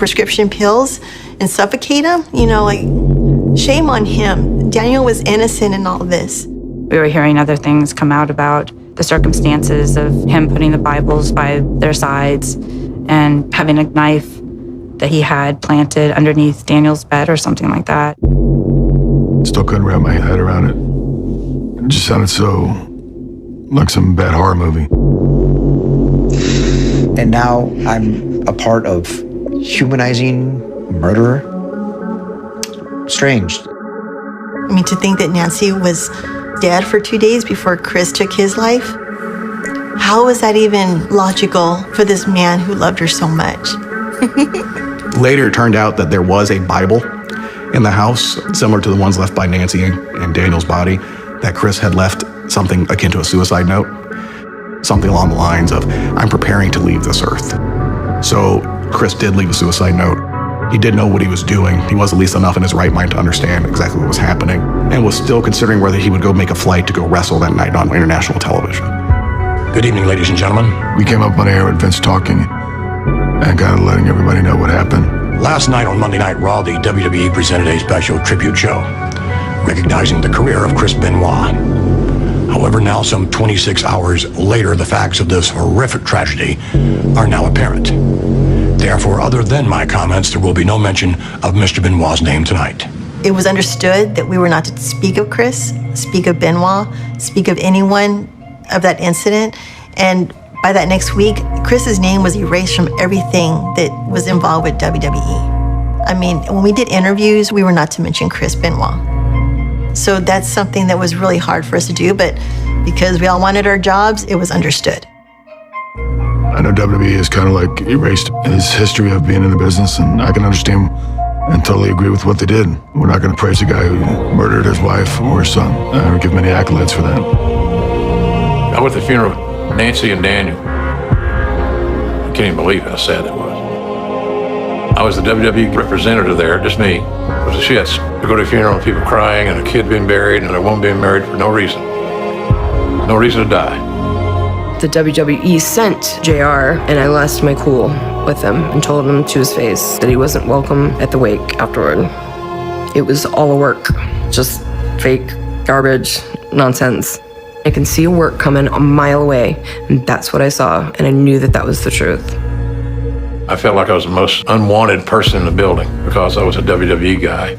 prescription pills and suffocate him. Shame on him. Daniel was innocent in all this. We were hearing other things come out about the circumstances of him putting the Bibles by their sides and having a knife that he had planted underneath Daniel's bed or something like that. Still couldn't wrap my head around it. It just sounded so like some bad horror movie. And now I'm a part of humanizing murderer. Strange. To think that Nancy was dead for 2 days before Chris took his life, how is that even logical for this man who loved her so much? Later, it turned out that there was a Bible in the house, similar to the ones left by Nancy and Daniel's body, that Chris had left something akin to a suicide note. Something along the lines of, I'm preparing to leave this earth. So Chris did leave a suicide note. He did know what he was doing. He was at least enough in his right mind to understand exactly what was happening, and was still considering whether he would go make a flight to go wrestle that night on international television. Good evening, ladies and gentlemen. We came up on air with Vince talking and kind of letting everybody know what happened. Last night on Monday Night Raw, the WWE presented a special tribute show, recognizing the career of Chris Benoit. However, now some 26 hours later, the facts of this horrific tragedy are now apparent. Therefore, other than my comments, there will be no mention of Mr. Benoit's name tonight. It was understood that we were not to speak of Chris, speak of Benoit, speak of anyone of that incident. And by that next week, Chris's name was erased from everything that was involved with WWE. When we did interviews, we were not to mention Chris Benoit. So that's something that was really hard for us to do, but because we all wanted our jobs, it was understood. I know WWE has kind of like erased his history of being in the business, and I can understand and totally agree with what they did. We're not going to praise a guy who murdered his wife or his son or give him any accolades for that. I was at the funeral of Nancy and Daniel. I can't even believe how sad that was. I was the WWE representative there, just me. It was the shits. To go to a funeral and people crying and a kid being buried and a woman being married for no reason. No reason to die. The WWE sent JR, and I lost my cool with him and told him to his face that he wasn't welcome at the wake afterward. It was all a work, just fake, garbage, nonsense. I can see a work coming a mile away, and that's what I saw, and I knew that that was the truth. I felt like I was the most unwanted person in the building because I was a WWE guy,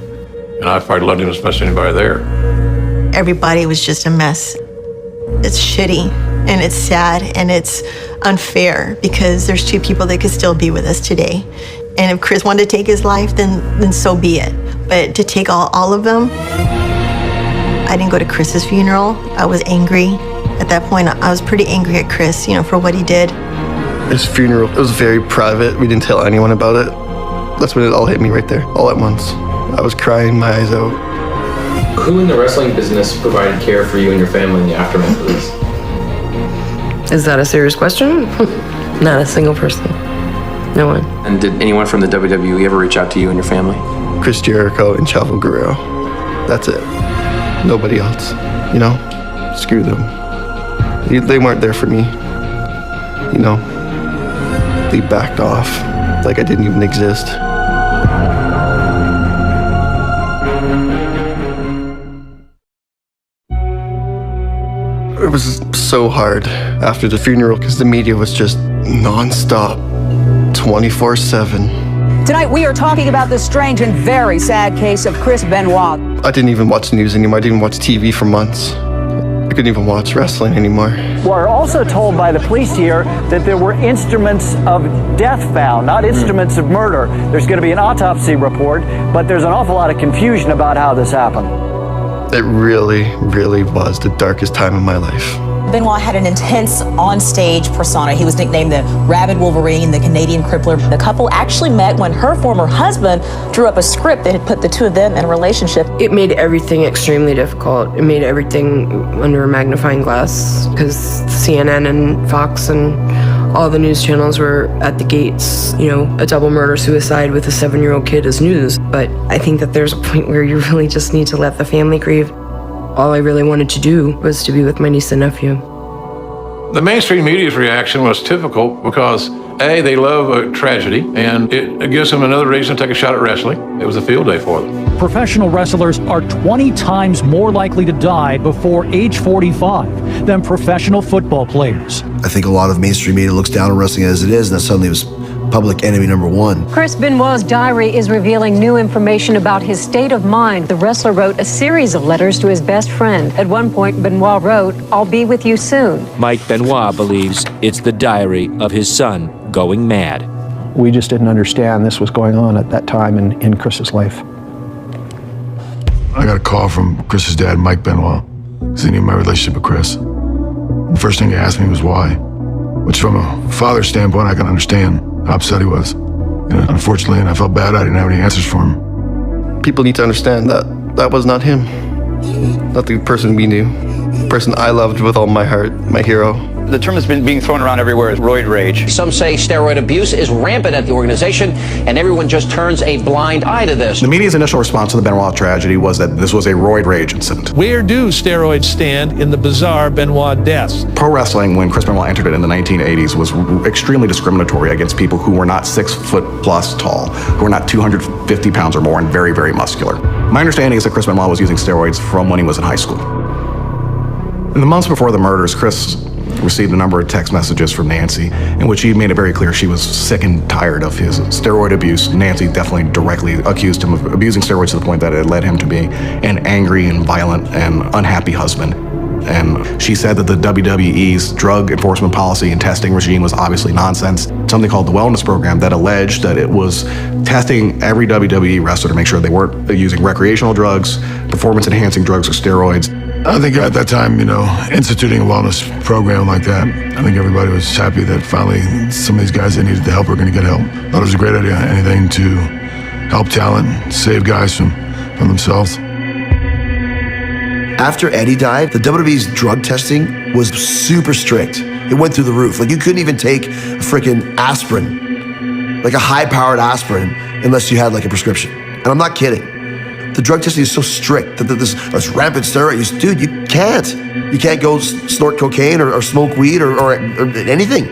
and I probably loved him as much as anybody there. Everybody was just a mess. It's shitty, and it's sad, and it's unfair because there's two people that could still be with us today. And if Chris wanted to take his life, then so be it. But to take all of them, I didn't go to Chris's funeral. I was angry. At that point, I was pretty angry at Chris, for what he did. His funeral, it was very private. We didn't tell anyone about it. That's when it all hit me right there, all at once. I was crying my eyes out. Who in the wrestling business provided care for you and your family in the aftermath of this? Is that a serious question? Not a single person. No one. And did anyone from the WWE ever reach out to you and your family? Chris Jericho and Chavo Guerrero. That's it. Nobody else. Screw them. They weren't there for me. They backed off like I didn't even exist. It was so hard after the funeral because the media was just nonstop, 24/7. Tonight we are talking about the strange and very sad case of Chris Benoit. I didn't even watch the news anymore. I didn't watch TV for months. I couldn't even watch wrestling anymore. We're also told by the police here that there were instruments of death found, not instruments of murder. There's going to be an autopsy report, but there's an awful lot of confusion about how this happened. It really, really was the darkest time of my life. Benoit had an intense on-stage persona. He was nicknamed the Rabid Wolverine, the Canadian Crippler. The couple actually met when her former husband drew up a script that had put the two of them in a relationship. It made everything extremely difficult. It made everything under a magnifying glass because CNN and Fox and all the news channels were at the gates. A double murder suicide with a 7-year-old kid is news. But I think that there's a point where you really just need to let the family grieve. All I really wanted to do was to be with my niece and nephew. The mainstream media's reaction was typical because They love a tragedy, and it gives them another reason to take a shot at wrestling. It was a field day for them. Professional wrestlers are 20 times more likely to die before age 45 than professional football players. I think a lot of mainstream media looks down on wrestling as it is, and that suddenly was public enemy number one. Chris Benoit's diary is revealing new information about his state of mind. The wrestler wrote a series of letters to his best friend. At one point, Benoit wrote, "I'll be with you soon." Mike Benoit believes it's the diary of his son going mad. We just didn't understand this was going on at that time in Chris's life. I got a call from Chris's dad, Mike Benoit, because he knew my relationship with Chris. The first thing he asked me was why, which from a father's standpoint, I can understand how upset he was. Unfortunately, and I felt bad, I didn't have any answers for him. People need to understand that that was not him. Not the person we knew. The person I loved with all my heart, my hero. The term that's been being thrown around everywhere is roid rage. Some say steroid abuse is rampant at the organization, and everyone just turns a blind eye to this. The media's initial response to the Benoit tragedy was that this was a roid rage incident. Where do steroids stand in the bizarre Benoit deaths? Pro wrestling, when Chris Benoit entered it in the 1980s, was extremely discriminatory against people who were not 6 foot plus tall, who were not 250 pounds or more, and very, very muscular. My understanding is that Chris Benoit was using steroids from when he was in high school. In the months before the murders, Chris received a number of text messages from Nancy in which he made it very clear she was sick and tired of his steroid abuse. Nancy definitely directly accused him of abusing steroids to the point that it led him to being an angry and violent and unhappy husband. And she said that the WWE's drug enforcement policy and testing regime was obviously nonsense. Something called the Wellness Program that alleged that it was testing every WWE wrestler to make sure they weren't using recreational drugs, performance-enhancing drugs, or steroids. I think at that time, instituting a wellness program like that, I think everybody was happy that finally some of these guys that needed the help were going to get help. Thought it was a great idea. Anything to help talent, save guys from themselves. After Eddie died, the WWE's drug testing was super strict. It went through the roof. Like, you couldn't even take a freaking aspirin, like a high-powered aspirin, unless you had like a prescription. And I'm not kidding. The drug testing is so strict that this rampant steroid use, dude, you can't go snort cocaine or smoke weed or anything.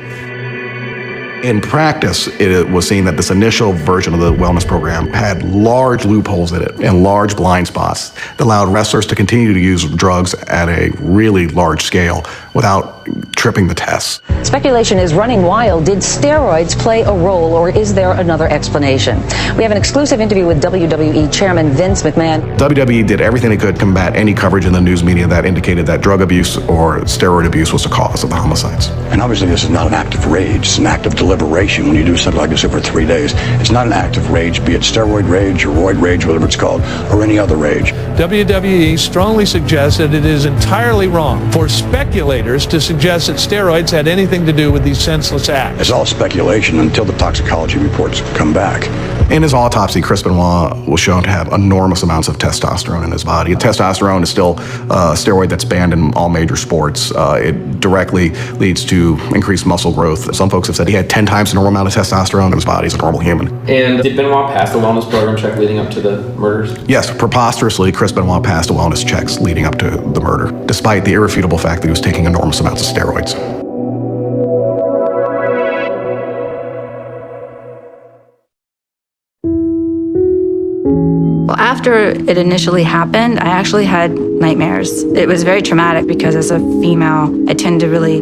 In practice, it was seen that this initial version of the wellness program had large loopholes in it and large blind spots that allowed wrestlers to continue to use drugs at a really large scale without tripping the tests. Speculation is running wild. Did steroids play a role, or is there another explanation? We have an exclusive interview with WWE Chairman Vince McMahon. WWE did everything they could to combat any coverage in the news media that indicated that drug abuse or steroid abuse was the cause of the homicides. And obviously this is not an act of rage, it's an act of deliberation. When you do something like this over 3 days, it's not an act of rage, be it steroid rage or roid rage, whatever it's called, or any other rage. WWE strongly suggests that it is entirely wrong for speculators to suggest that steroids had anything to do with these senseless acts. It's all speculation until the toxicology reports come back. In his autopsy, Chris Benoit was shown to have enormous amounts of testosterone in his body. Testosterone is still a steroid that's banned in all major sports. It directly leads to increased muscle growth. Some folks have said he had 10 times the normal amount of testosterone in his body as a normal human. And did Benoit pass the wellness program check leading up to the murders? Yes, preposterously, Chris Benoit passed the wellness checks leading up to the murder, despite the irrefutable fact that he was taking enormous amounts of steroids. Well, after it initially happened, I actually had nightmares. It was very traumatic because as a female, I tend to really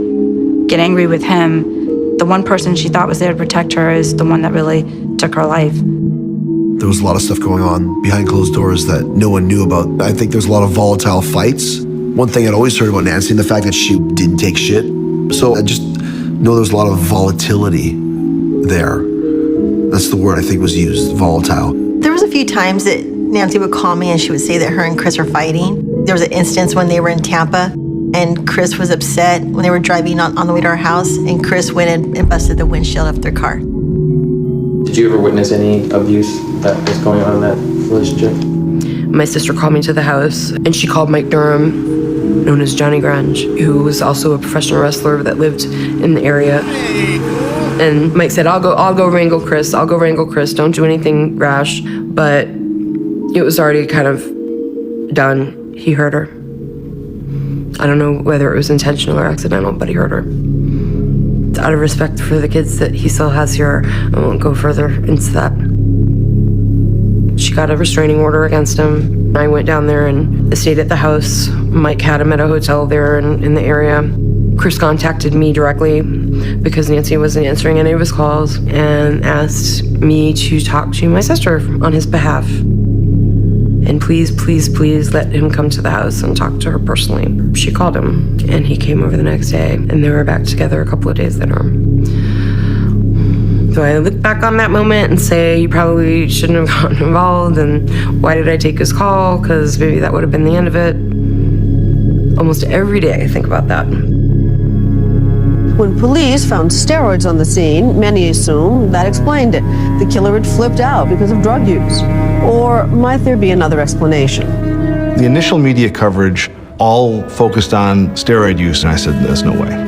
get angry with him. The one person she thought was there to protect her is the one that really took her life. There was a lot of stuff going on behind closed doors that no one knew about. I think there's a lot of volatile fights. One thing I'd always heard about Nancy and the fact that she didn't take shit. So I just know there's a lot of volatility there. That's the word I think was used, volatile. There was a few times that Nancy would call me and she would say that her and Chris are fighting. There was an instance when they were in Tampa and Chris was upset when they were driving on the way to our house, and Chris went and busted the windshield of their car. Did you ever witness any abuse that was going on in that relationship? My sister called me to the house, and she called Mike Durham, known as Johnny Grange, who was also a professional wrestler that lived in the area. And Mike said, I'll go wrangle Chris. I'll go wrangle Chris. Don't do anything rash. But it was already kind of done. He hurt her. I don't know whether it was intentional or accidental, but he hurt her. out of respect for the kids that he still has here, I won't go further into that. She got a restraining order against him. I went down there and stayed at the house. Mike had him at a hotel there in the area. Chris contacted me directly because Nancy wasn't answering any of his calls and asked me to talk to my sister on his behalf. And please, please, please let him come to the house and talk to her personally. She called him and he came over the next day and they were back together a couple of days later. So I look back on that moment and say, you probably shouldn't have gotten involved, and why did I take his call? Because maybe that would have been the end of it. Almost every day I think about that. When police found steroids on the scene, many assume that explained it. The killer had flipped out because of drug use. Or might there be another explanation? The initial media coverage all focused on steroid use, and I said, there's no way.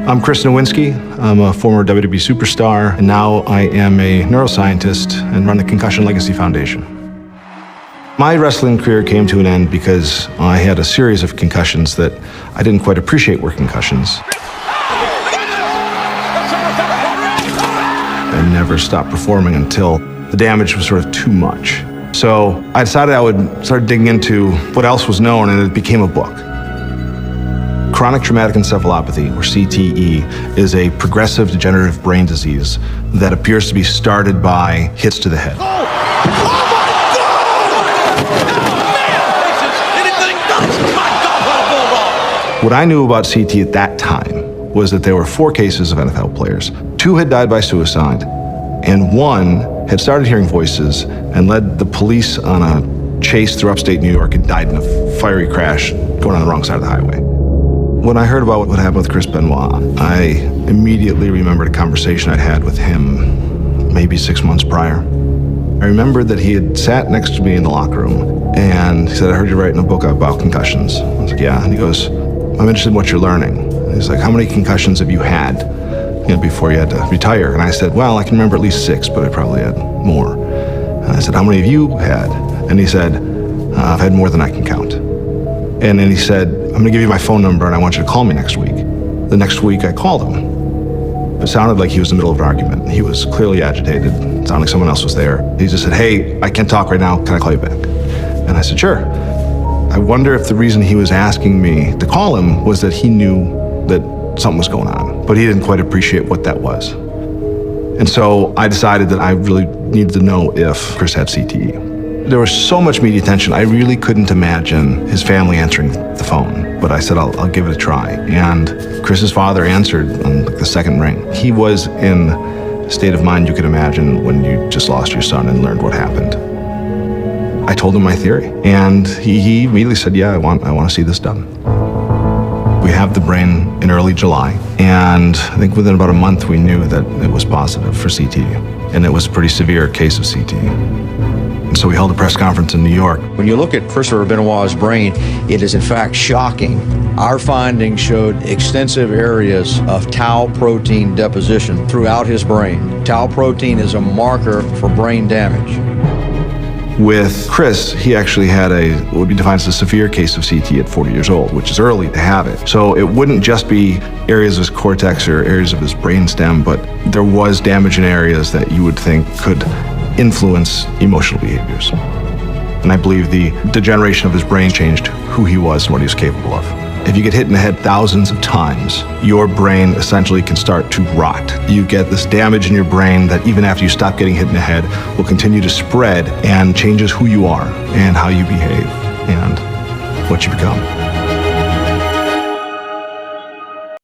I'm Chris Nowinski. I'm a former WWE superstar, and now I am a neuroscientist and run the Concussion Legacy Foundation. My wrestling career came to an end because I had a series of concussions that I didn't quite appreciate were concussions. I never stopped performing until the damage was sort of too much. So I decided I would start digging into what else was known, and it became a book. Chronic traumatic encephalopathy, or CTE, is a progressive degenerative brain disease that appears to be started by hits to the head. What I knew about CTE at that time was that there were 4 cases of NFL players. 2 had died by suicide, and 1 had started hearing voices and led the police on a chase through upstate New York and died in a fiery crash going on the wrong side of the highway. When I heard about what happened with Chris Benoit, I immediately remembered a conversation I'd had with him maybe 6 months prior. I remembered that he had sat next to me in the locker room and he said, I heard you're writing a book about concussions. I was like, yeah. And he goes, I'm interested in what you're learning. And he's like, how many concussions have you had, before you had to retire? And I said, well, I can remember at least 6, but I probably had more. And I said, how many have you had? And he said, I've had more than I can count. And then he said, I'm gonna give you my phone number and I want you to call me next week. The next week I called him. It sounded like he was in the middle of an argument. He was clearly agitated. It sounded like someone else was there. He just said, hey, I can't talk right now, can I call you back? And I said, sure. I wonder if the reason he was asking me to call him was that he knew that something was going on, but he didn't quite appreciate what that was. And so I decided that I really needed to know if Chris had CTE. There was so much media attention, I really couldn't imagine his family answering the phone. But I said, I'll give it a try. And Chris's father answered on the second ring. He was in a state of mind you could imagine when you just lost your son and learned what happened. I told him my theory, and he immediately said, yeah, I want to see this done. We have the brain in early July, and I think within about a month we knew that it was positive for CTE, and it was a pretty severe case of CTE. And so we held a press conference in New York. When you look at Christopher Benoit's brain, it is in fact shocking. Our findings showed extensive areas of tau protein deposition throughout his brain. Tau protein is a marker for brain damage. With Chris, he actually had what would be defined as a severe case of CTE at 40 years old, which is early to have it. So it wouldn't just be areas of his cortex or areas of his brainstem, but there was damage in areas that you would think could influence emotional behaviors. And I believe the degeneration of his brain changed who he was and what he was capable of. If you get hit in the head thousands of times, your brain essentially can start to rot. You get this damage in your brain that even after you stop getting hit in the head will continue to spread and changes who you are and how you behave and what you become.